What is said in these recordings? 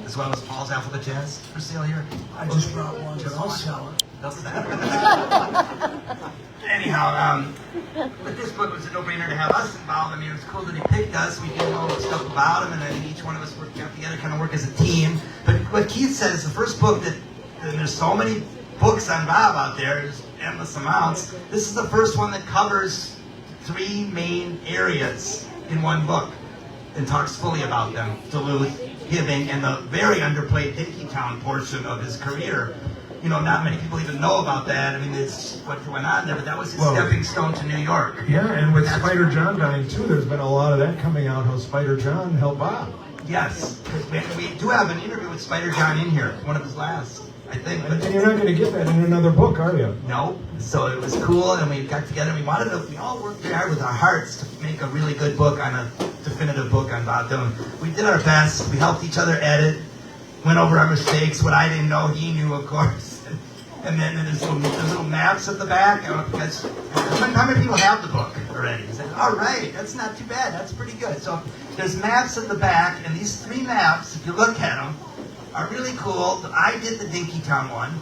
as well as Paul's Alphabet Jazz for sale here. I just brought one, but I'll sell it. Does that? Anyhow, but this book was a no-brainer to have us involved. I mean, it was cool that he picked us. We didn't know stuff about him, and then each one of us worked out together, kind of work as a team. But what Keith said is the first book that, and there's so many books on Bob out there, there's endless amounts. This is the first one that covers 3 main areas in one book and talks fully about them: Duluth, Hibbing, and the very underplayed Dinkytown portion of his career. You know, not many people even know about that. I mean, it's what went on there, but that was his stepping stone to New York. Yeah, and with Spider John dying too, there's been a lot of that coming out, how Spider John helped Bob. Yes, because we do have an interview with Spider John in here, one of his last, I think. But And you're not going to get that in another book, are you? no, so it was cool, and we got together, and we all worked very hard with our hearts to make a really good book on a definitive book on Bob Dylan. We did our best, we helped each other edit, went over our mistakes, what I didn't know, he knew, of course. And then there's little maps at the back. I don't know if you guys, how many people have the book already? It's like, all right, that's not too bad, that's pretty good. So there's maps at the back, and these 3 maps, if you look at them, are really cool. I did the Dinkytown one,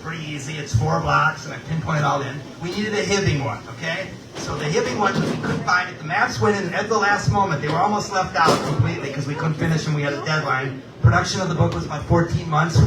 pretty easy. It's 4 blocks, and I pinpointed all in. We needed a Hibbing one, okay? So the Hibbing one, we couldn't find it. The maps went in at the last moment. They were almost left out completely because we couldn't finish them. We had a deadline. Production of the book was about 14 months,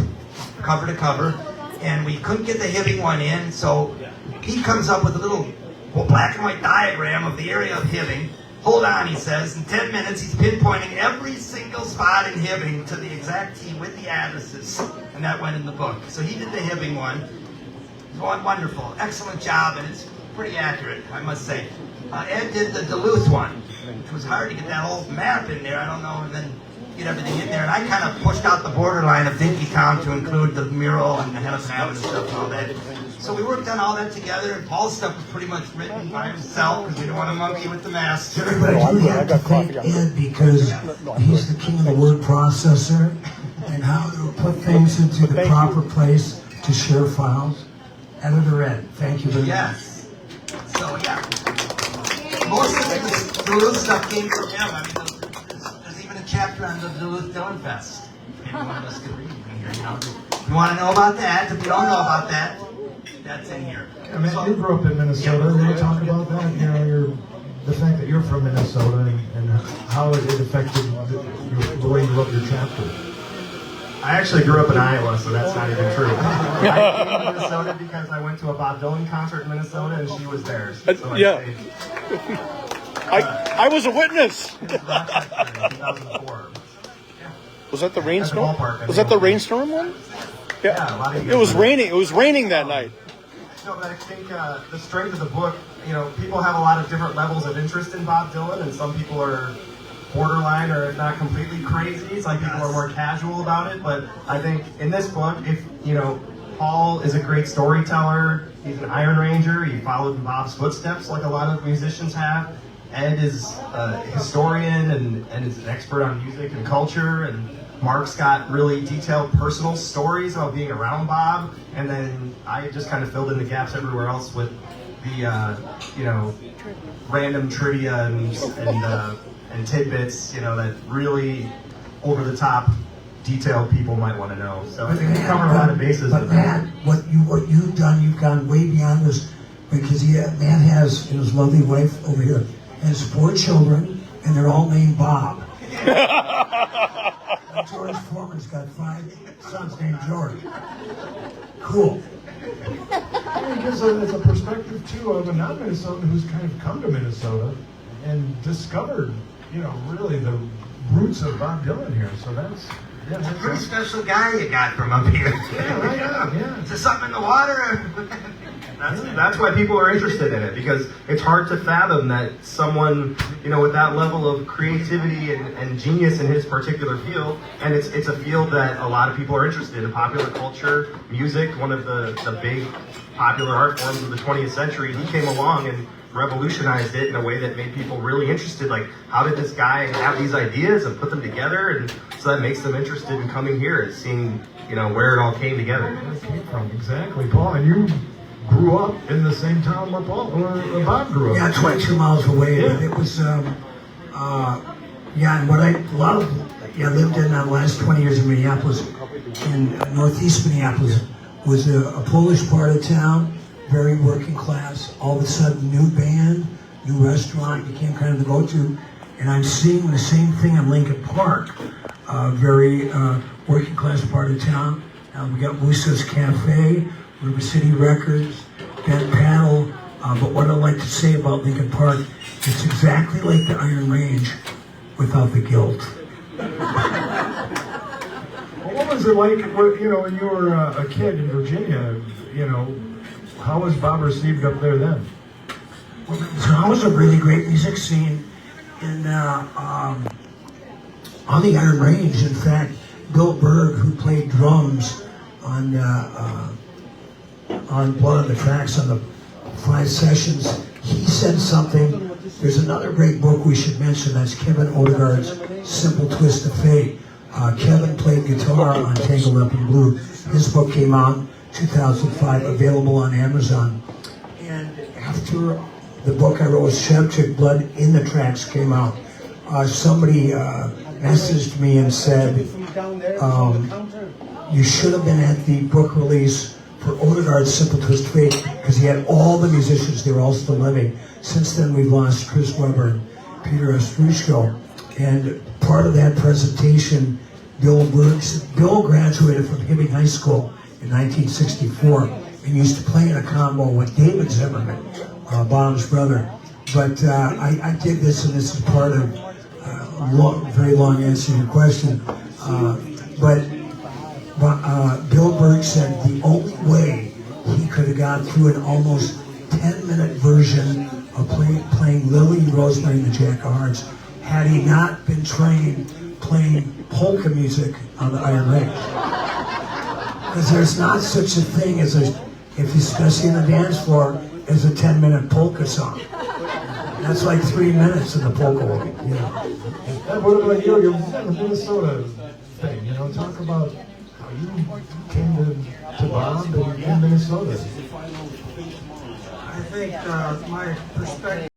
cover to cover, and we couldn't get the Hibbing one in. So he comes up with a little black and white diagram of the area of Hibbing. Hold on, he says. In 10 minutes, he's pinpointing every single spot in Hibbing to the exact T with the addresses, and that went in the book. So he did the Hibbing one. It was wonderful, excellent job, and it's pretty accurate, I must say. Ed did the Duluth one. It was hard to get that whole map in there, I don't know, and then get everything in there. And I kind of pushed out the borderline of Dinkytown to include the mural and the Hennepin Avenue stuff and all that. So we worked on all that together, and Paul's stuff was pretty much written by himself because we didn't want to monkey with the master. But you have to thank Ed because he's the king of the word processor and how to put things into the proper place to share files. Editor Ed, thank you very much. Yes. So, yeah. Most of the Duluth stuff came from him. I mean, there's even a chapter on the Duluth Dylan Fest. Maybe one of us could read from here, you know. If you want to know about that, if you don't know about that, that's in here. I mean, you grew up in Minnesota. Will you talk about that? You know, the fact that you're from Minnesota and how it affected the way you wrote your chapter. I actually grew up in Iowa, so that's not even true. I came to Minnesota because I went to a Bob Dylan concert in Minnesota, and she was there. So Yeah. I was a witness. In 2004. Was that the At the rainstorm? ballpark, Was that the rainstorm one? Yeah, a lot of you It was guys- raining. It was raining that night. No, but I think the strength of the book, you know, people have a lot of different levels of interest in Bob Dylan, and some people are borderline or not completely crazy. Some people are more casual about it, but I think in this book, if, you know, Paul is a great storyteller, he's an Iron Ranger, he followed in Bob's footsteps like a lot of musicians have. Ed is a historian and is an expert on music and culture, and Mark's got really detailed personal stories about being around Bob, and then I just kind of filled in the gaps everywhere else with the, you know, random trivia and tidbits, you know, that really over-the-top detailed people might want to know. So I think we covered a lot of bases. But Matt, what you've done, you've gone way beyond this because Matt has his lovely wife over here, has 4 children, and they're all named Bob. George Foreman's got 5 sons named George. Cool. It gives it's a perspective, too, of a non-Minnesotan who's kind of come to Minnesota and discovered, you know, really the roots of Bob Dylan here. So that's a pretty special guy you got from up here. Yeah. Is there something in the water? That's why people are interested in it, because it's hard to fathom that someone, you know, with that level of creativity and genius in his particular field, and it's a field that a lot of people are interested in, popular culture, music, one of the big popular art forms of the 20th century. He came along and revolutionized it in a way that made people really interested. Like, how did this guy have these ideas and put them together? And so that makes them interested in coming here and seeing, you know, where it all came together. where it came from. Exactly, Paul. And you grew up in the same town where Bob grew up. Yeah, 22 miles away. Yeah. But it was, and a lot of Yeah, I lived in the last 20 years in Minneapolis, in northeast Minneapolis. Was a Polish part of town, very working class. All of a sudden, new band, new restaurant became kind of the go-to. And I'm seeing the same thing in Lincoln Park, very working class part of town. We got Wussow's Cafe, River City Records, Bent Paddle. But what I'd like to say about Lincoln Park, it's exactly like the Iron Range without the guilt. Well, what was it like, when you were a kid in Virginia? How was Bob received up there then? Well, there was a really great music scene in on the Iron Range. In fact, Bill Berg, who played drums on Blood on the Tracks on the 5 sessions, he said something. There's another great book we should mention. That's Kevin Odegaard's Simple Twist of Fate. Kevin played guitar on Tangled Up in Blue. His book came out in 2005, available on Amazon. And after the book I wrote with Shevchik, Blood in the Tracks, came out, somebody messaged me and said, you should have been at the book release for Odegaard's Simple Twist of Fate, because he had all the musicians. They were all still living. Since then, we've lost Chris Webber and Peter Ostrushko. And part of that presentation, Bill graduated from Hibbing High School in 1964 and used to play in a combo with David Zimmerman, Bonham's brother. But I did this, and this is part of very long answer to your question. But Bill Berg said the only way he could have got through an almost 10-minute version of playing Lily Rosemary and the Jack of Hearts had he not been trained playing polka music on the Iron Range. Because there's not such a thing as especially in the dance floor, as a 10-minute polka song. That's like 3 minutes in the polka world. What about your Minnesota thing? Talk about how you came to Bob in Minnesota. I think my perspective